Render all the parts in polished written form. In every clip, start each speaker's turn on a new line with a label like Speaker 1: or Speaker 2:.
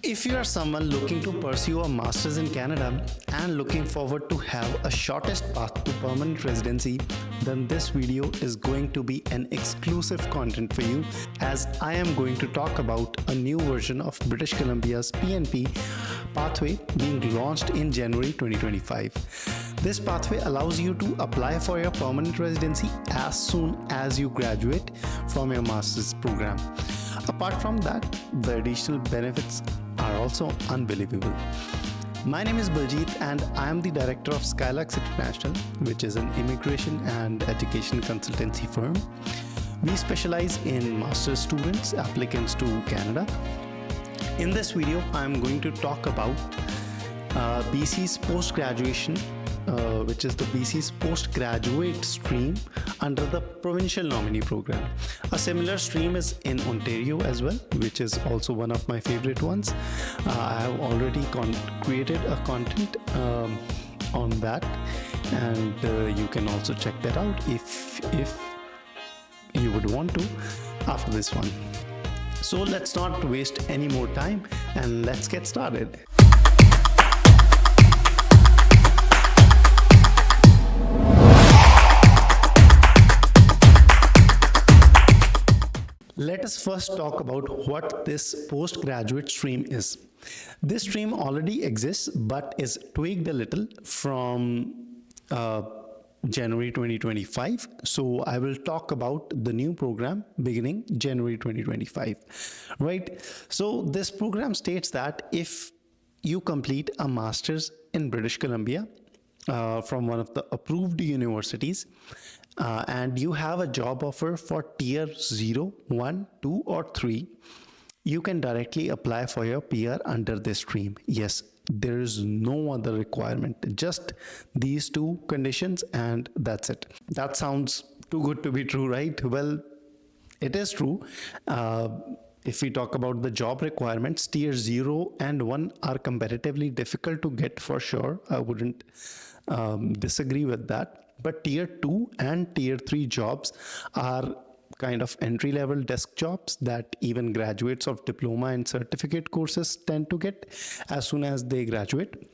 Speaker 1: If you are someone looking to pursue a master's in Canada and looking forward to have a shortest path to permanent residency, then this video is going to be an exclusive content for you, as I am going to talk about a new version of British Columbia's PNP pathway being launched in January 2025. This pathway allows you to apply for your permanent residency as soon as you graduate from your master's program. Apart from that, the additional benefits are also unbelievable. My name is Baljit and I am the director of Skylux International, which is an immigration and education consultancy firm. We specialize in master's students, applicants to Canada. In this video, I am going to talk about BC's post-graduation, which is the BC's postgraduate stream under the Provincial Nominee program. A similar stream is in Ontario as well, which is also one of my favorite ones. I have already created a content on that, and you can also check that out if you would want to after this one. So let's not waste any more time and let's get started. Let us first talk about what this postgraduate stream is. This stream already exists but is tweaked a little from January 2025. So I will talk about the new program beginning January 2025, right? So this program states that if you complete a master's in British Columbia from one of the approved universities, and you have a job offer for tier 0, 1, 2 or 3, you can directly apply for your PR under this stream. Yes, there is no other requirement, just these two conditions and that's it. That sounds too good to be true, right? Well, it is true. If we talk about the job requirements, tier 0 and 1 are comparatively difficult to get for sure. I wouldn't disagree with that. But tier 2 and tier 3 jobs are kind of entry-level desk jobs that even graduates of diploma and certificate courses tend to get as soon as they graduate.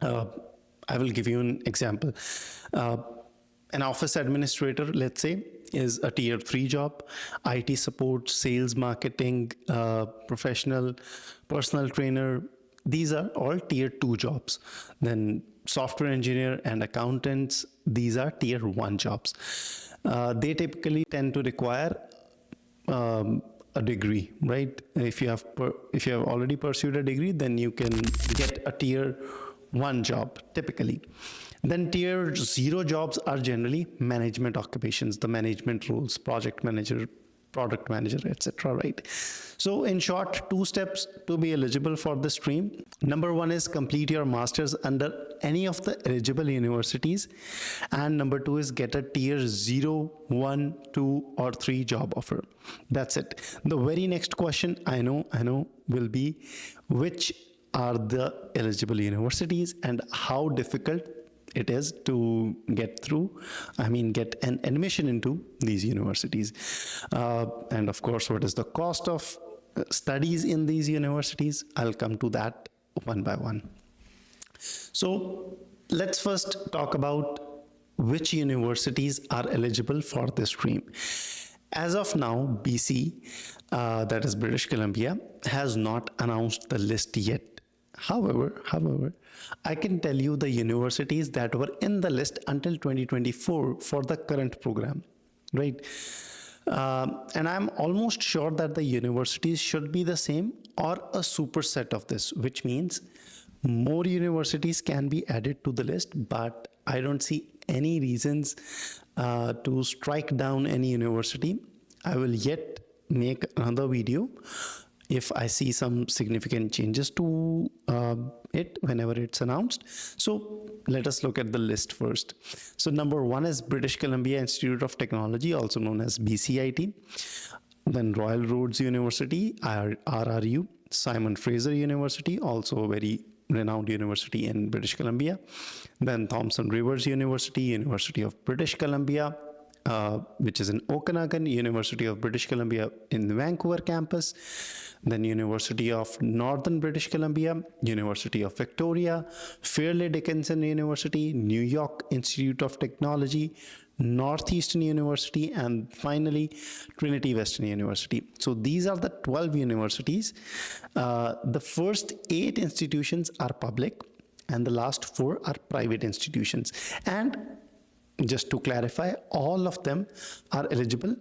Speaker 1: I will give you an example. An office administrator, let's say, is a tier 3 job. IT support, sales, marketing, professional, personal trainer, these are all tier 2 jobs. Then software engineer and accountants, these are tier 1 jobs. They typically tend to require a degree, right? If you have already pursued a degree, then you can get a tier 1 job typically. Then tier 0 jobs are generally management occupations, the management roles, project manager, product manager, etc., right? So in short, 2 steps to be eligible for the stream. Number 1 is complete your master's under any of the eligible universities, and number 2 is get a tier 0, 1, 2 or 3 job offer. That's it. The very next question I know will be, which are the eligible universities and how difficult it is to get an admission into these universities. And of course, what is the cost of studies in these universities? I'll come to that one by one. So let's first talk about which universities are eligible for this stream. As of now, BC, that is British Columbia, has not announced the list yet. However, I can tell you the universities that were in the list until 2024 for the current program, right? And I'm almost sure that the universities should be the same or a superset of this, which means more universities can be added to the list, but I don't see any reasons to strike down any university. I will yet make another video if I see some significant changes to it whenever it's announced. So let us look at the list first. So number 1 is British Columbia Institute of Technology, also known as BCIT. Then Royal Roads University, RRU. Simon Fraser University, also a very renowned university in British Columbia. Then Thomson Rivers University, University of British Columbia. which is in Okanagan, University of British Columbia in the Vancouver campus, then University of Northern British Columbia, University of Victoria, Fairleigh Dickinson University, New York Institute of Technology, Northeastern University, and finally Trinity Western University. So these are the 12 universities. The first 8 institutions are public and the last 4 are private institutions. And just to clarify, all of them are eligible.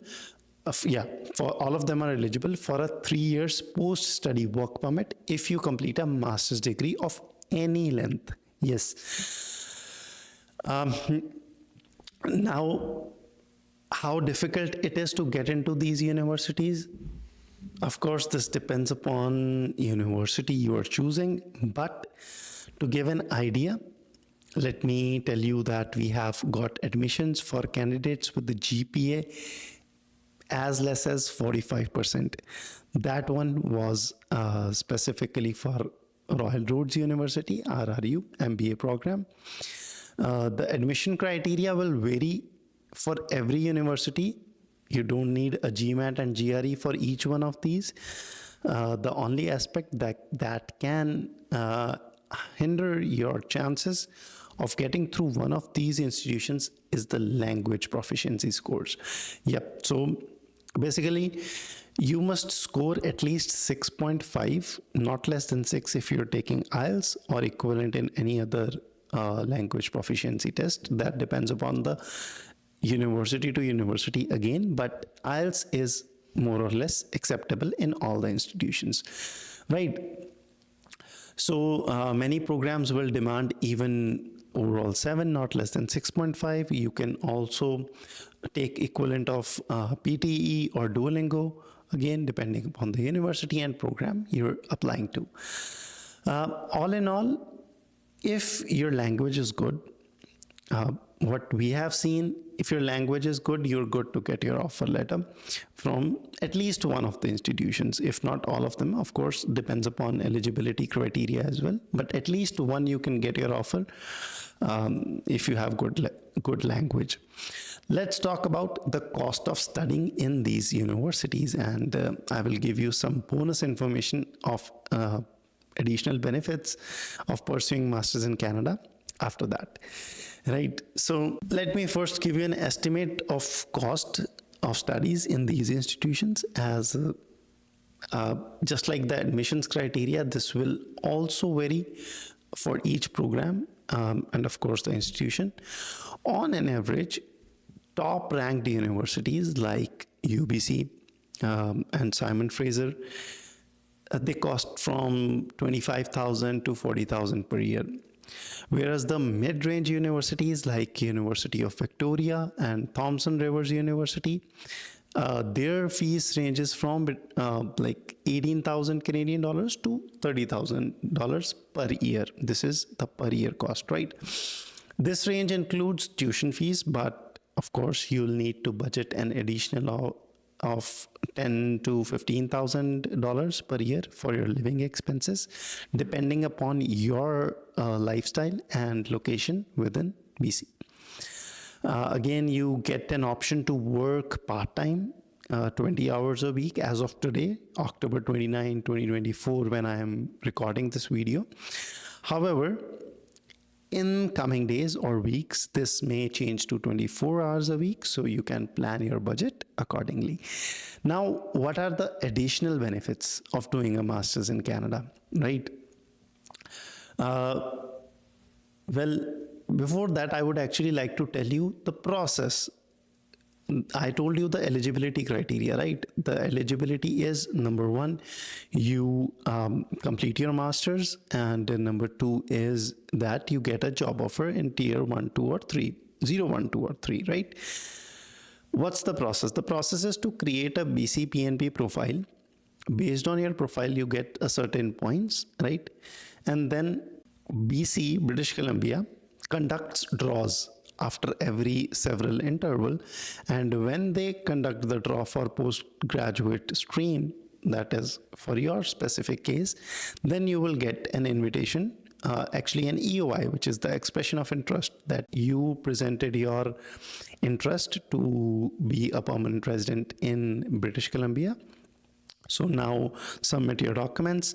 Speaker 1: For all of them are eligible for a 3 years post-study work permit if you complete a master's degree of any length. Yes. Now, how difficult it is to get into these universities? Of course, this depends upon university you are choosing, but to give an idea, let me tell you that we have got admissions for candidates with the GPA as less as 45%. That one was specifically for Royal Roads University, RRU, MBA program. The admission criteria will vary for every university. You don't need a GMAT and GRE for each one of these. The only aspect that can hinder your chances of getting through one of these institutions is the language proficiency scores. So basically, you must score at least 6.5, not less than 6 if you're taking IELTS or equivalent in any other language proficiency test. That depends upon the university to university again, but IELTS is more or less acceptable in all the institutions, right? So many programs will demand even overall 7, not less than 6.5. You can also take equivalent of PTE or Duolingo, again, depending upon the university and program you're applying to. All in all, if your language is good, what we have seen, if your language is good, you're good to get your offer letter from at least one of the institutions, if not all of them. Of course, depends upon eligibility criteria as well, but at least one you can get your offer if you have good language. Let's talk about the cost of studying in these universities, and I will give you some bonus information of additional benefits of pursuing masters in Canada after that. Right. So let me first give you an estimate of cost of studies in these institutions. As just like the admissions criteria, this will also vary for each program and of course the institution. On an average, top ranked universities like UBC and Simon Fraser, they cost from $25,000 to $40,000 per year. Whereas the mid-range universities like University of Victoria and Thompson Rivers University, their fees ranges from like 18,000 Canadian dollars to $30,000 per year. This is the per year cost, right? This range includes tuition fees, but of course you'll need to budget an additional of $10,000 to $15,000 per year for your living expenses, depending upon your lifestyle and location within BC. Again, you get an option to work part-time, 20 hours a week as of today, October 29, 2024, when I am recording this video. However, in coming days or weeks, this may change to 24 hours a week, so you can plan your budget accordingly. Now, what are the additional benefits of doing a master's in Canada, right? Well, before that, I would actually like to tell you the process. I told you the eligibility criteria, right? The eligibility is number 1, you complete your master's, and number 2 is that you get a job offer in tier 1, 2, or 3, 0, 1, 2, or 3, right? What's the process? The process is to create a BC PNP profile. Based on your profile, you get a certain points, right? And then BC, British Columbia, conducts draws after every several interval, and when they conduct the draw for postgraduate stream, that is for your specific case, then you will get an invitation actually an EOI, which is the expression of interest, that you presented your interest to be a permanent resident in British Columbia. So now submit your documents,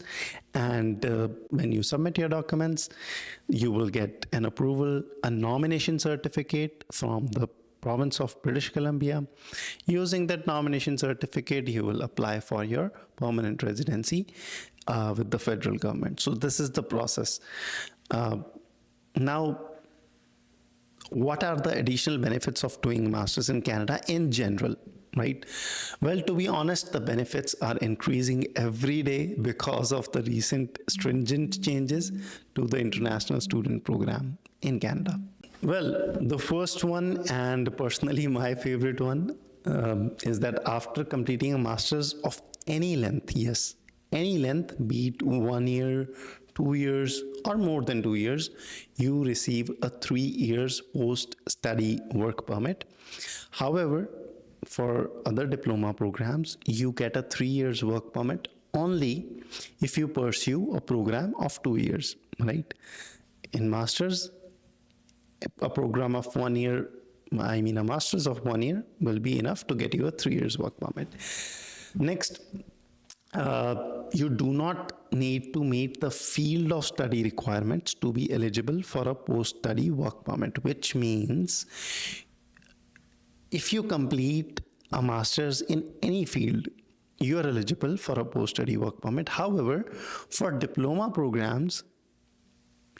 Speaker 1: and when you submit your documents, you will get an approval, a nomination certificate from the province of British Columbia. Using that nomination certificate, you will apply for your permanent residency with the federal government. So this is the process. Now, what are the additional benefits of doing masters in Canada in general, right? Well, to be honest, the benefits are increasing every day because of the recent stringent changes to the international student program in Canada. Well, the first one, and personally my favorite one, is that after completing a master's of any length, yes, any length, be it 1 year, 2 years, or more than 2 years, you receive a 3 years post-study work permit. However, for other diploma programs, you get a 3 years work permit only if you pursue a program of 2 years, right? In masters, a program of 1 year, a master's of 1 year will be enough to get you a 3 years work permit. Next, you do not need to meet the field of study requirements to be eligible for a post-study work permit, which means if you complete a master's in any field, you are eligible for a post-study work permit. However, for diploma programs,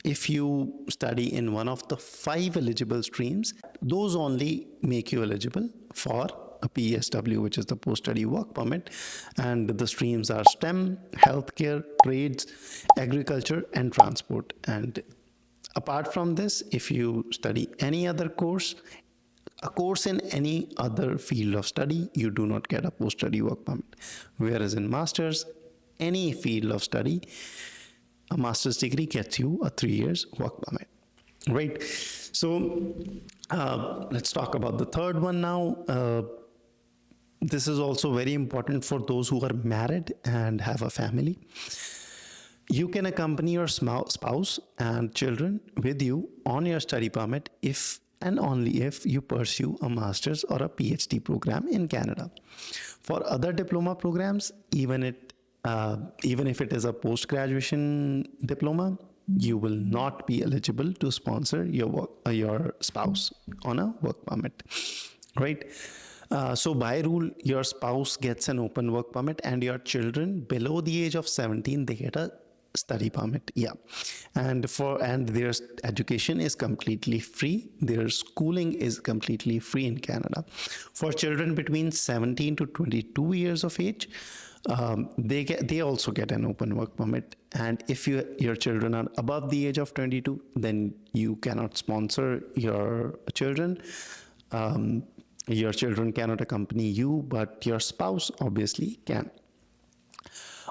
Speaker 1: if you study in one of the 5 eligible streams, those only make you eligible for a PSW, which is the post-study work permit, and the streams are STEM, healthcare, trades, agriculture, and transport. And apart from this, if you study any other course, a course in any other field of study, you do not get a post-study work permit. Whereas in masters, any field of study, a master's degree gets you a 3 years work permit, right? So let's talk about the third one now. This is also very important for those who are married and have a family. You can accompany your spouse and children with you on your study permit if and only if you pursue a master's or a PhD program in Canada. For other diploma programs, even if it is a post-graduation diploma, you will not be eligible to sponsor your spouse on a work permit, right? So by rule, your spouse gets an open work permit, and your children below the age of 17, they get a study permit. Yeah. And their education is completely free. Their schooling is completely free in Canada. For children between 17 to 22 years of age, they also get an open work permit. And if your children are above the age of 22, then you cannot sponsor your children. Your children cannot accompany you, but your spouse obviously can.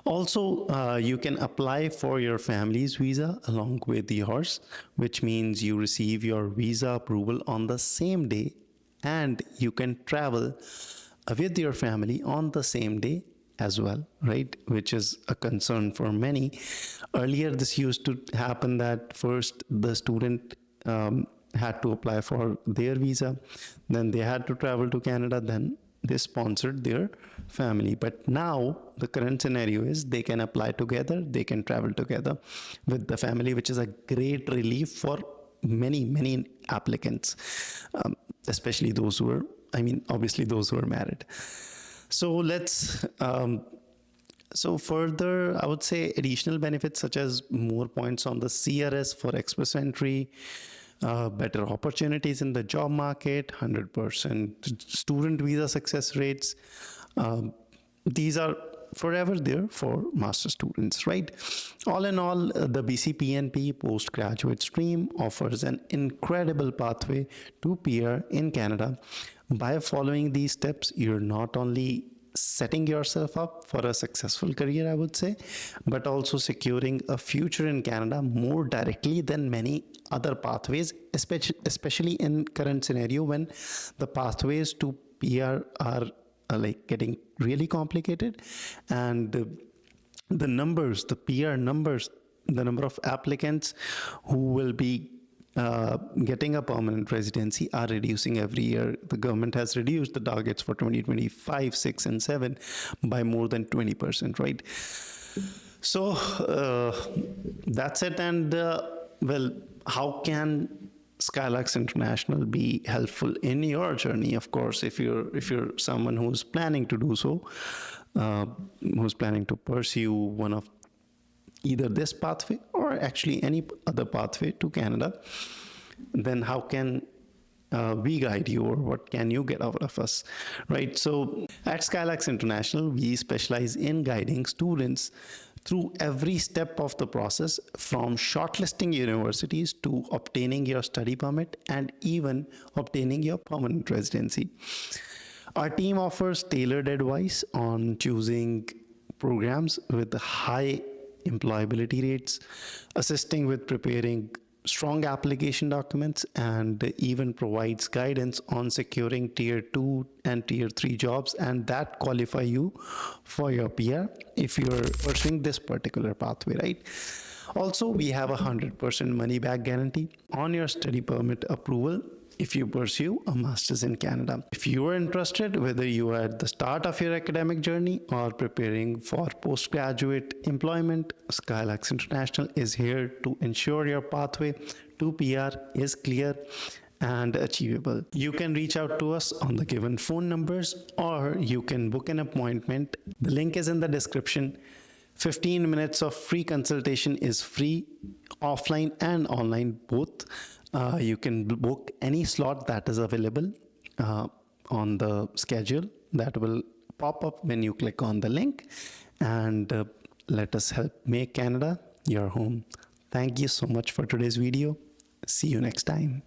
Speaker 1: Also, you can apply for your family's visa along with yours, which means you receive your visa approval on the same day, and you can travel with your family on the same day as well, right? Which is a concern for many. Earlier, this used to happen that first the student had to apply for their visa, then they had to travel to Canada, then they sponsored their family. But now the current scenario is they can apply together, they can travel together with the family, which is a great relief for many applicants, especially those who are, obviously those who are married. So so further, I would say additional benefits such as more points on the CRS for express entry, better opportunities in the job market, 100% student visa success rates. These are forever there for master students, right? All in all, the BC PNP postgraduate stream offers an incredible pathway to PR in Canada. By following these steps, you're not only setting yourself up for a successful career, I would say, but also securing a future in Canada more directly than many other pathways, especially in current scenario when the pathways to PR are like getting really complicated, and the PR numbers the number of applicants who will be getting a permanent residency are reducing every year. The government has reduced the targets for 2025, 6, and 7 by more than 20%, right? So that's it. And well, how can Skylarks International be helpful in your journey? Of course, if you're someone who's planning to do so, who's planning to pursue one of either this pathway or actually any other pathway to Canada, then how can we guide you, or what can you get out of us, right? So at Skylarks International, we specialize in guiding students through every step of the process, from shortlisting universities to obtaining your study permit and even obtaining your permanent residency. Our team offers tailored advice on choosing programs with high employability rates, assisting with preparing strong application documents, and even provides guidance on securing tier 2 and tier 3 jobs, and that qualify you for your PR if you're pursuing this particular pathway, right? Also, we have 100% money back guarantee on your study permit approval if you pursue a master's in Canada. If you are interested, whether you are at the start of your academic journey or preparing for postgraduate employment, Skylarks International is here to ensure your pathway to PR is clear and achievable. You can reach out to us on the given phone numbers, or you can book an appointment. The link is in the description. 15 minutes of free consultation is free, offline and online both. You can book any slot that is available on the schedule that will pop up when you click on the link, and let us help make Canada your home. Thank you so much for today's video. See you next time.